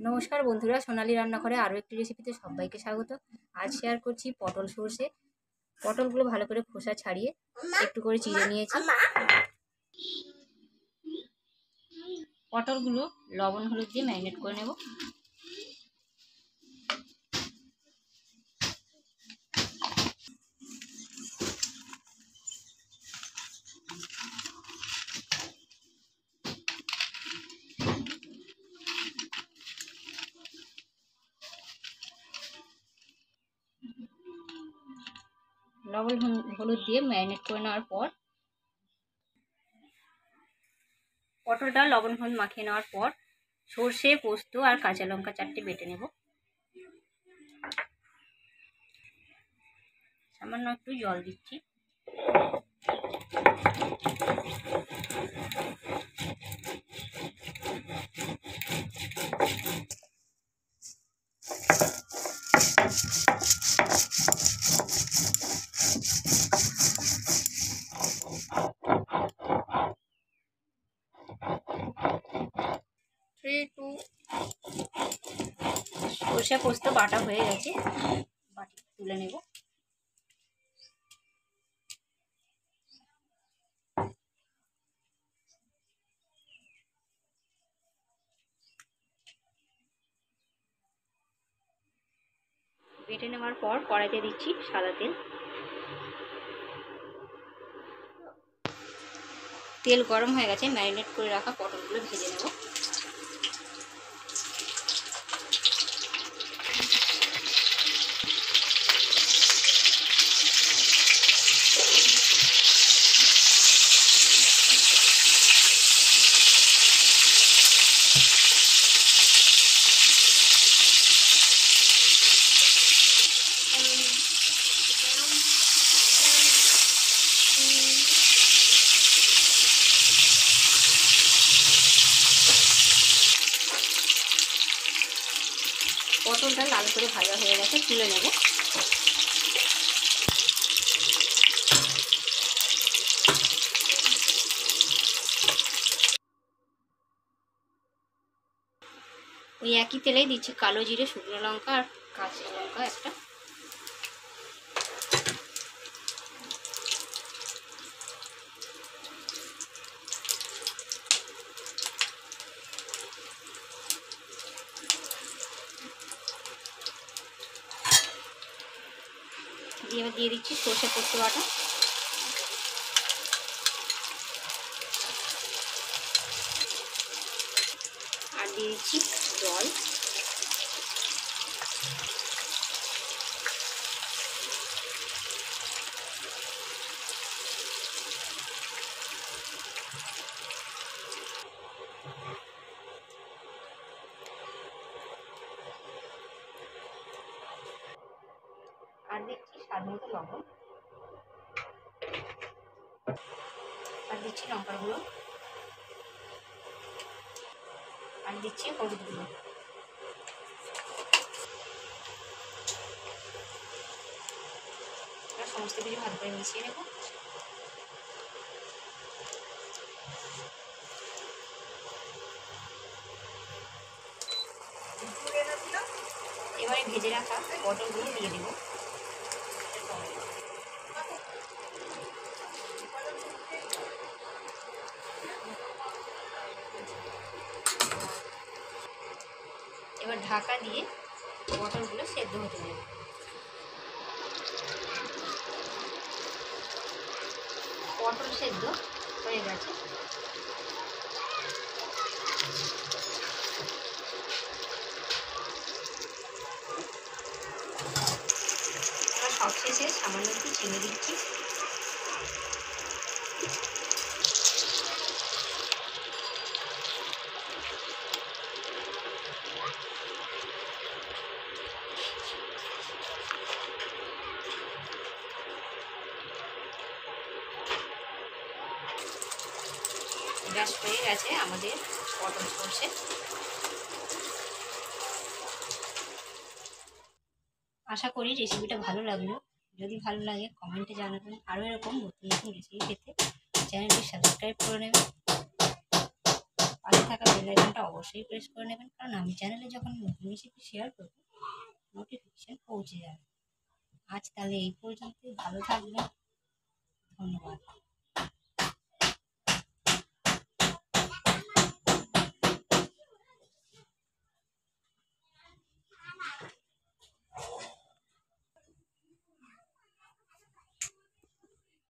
নমস্কার বন্ধুরা, সোনালী রান্নাঘরে আরও একটি রেসিপিতে সবাইকে স্বাগত। আজ শেয়ার করছি পটল সর্ষে। পটলগুলো ভালো করে খোসা ছাড়িয়ে একটু করে চিড়ে নিয়েছি। পটলগুলো লবণ হলুদ দিয়ে ম্যারিনেট করে নেব। লবণ হলুদ দিয়ে ম্যারিনেট করে নেওয়ার পর পটলটা লবণ হলুদ মাখিয়ে নেওয়ার পর সর্ষে, পোস্ত আর কাঁচা লঙ্কা 4টে বেটে নেব। সামান্য একটু জল দিচ্ছি। সর্ষে পোস্ত বাটা হয়ে গেছে, বাটি তুলে নেব। বেটে নেওয়ার পর কড়াইতে দিচ্ছি সাদা তেল। তেল গরম হয়ে গেছে, ম্যারিনেট করে রাখা পটলগুলো ভেজে নেব। পটলটা লাল করে ভাজা হয়ে গেছে, তুলে নেব। ওই একই তেলেই দিচ্ছি কালো জিরে, শুকনো লঙ্কা আর কাঁচা লঙ্কা একটা। দিয়ে দিচ্ছি সর্ষে পোস্ত বাটা। আর দিয়ে দিচ্ছি জল। আর দিচ্ছি স্বাদ মতো লবণ। আর দিচ্ছি লঙ্কার গুঁড়ো। আর দিচ্ছি হলুদ গুঁড়ো। সমস্ত কিছু ভালো করে মিশিয়ে নেব। এবারে ভেজে রাখা পটলগুলো দিয়ে দেব। এবার ঢাকা দিয়ে পটলগুলো সেদ্ধ হতে দেব। পটল সেদ্ধ হয়ে গেছে। এবার সবশেষে সামান্য একটু চিনি দিচ্ছি। গ্যাস হয়ে গেছে আমাদের পটল সর্ষে। আশা করি রেসিপিটা ভালো লাগলো। যদি ভালো লাগে কমেন্টে জানাবেন। আরও এরকম নতুন নতুন রেসিপি পেতে চ্যানেলটি সাবস্ক্রাইব করে নেবেন। পাশে থাকা বেল আইকনটা অবশ্যই প্রেস করে নেবেন, কারণ আমি চ্যানেলে যখন নতুন রেসিপি শেয়ার করব নোটিফিকেশন পৌঁছে যাবে। আজ তাহলে এই পর্যন্তই, ভালো থাকবেন, ধন্যবাদ।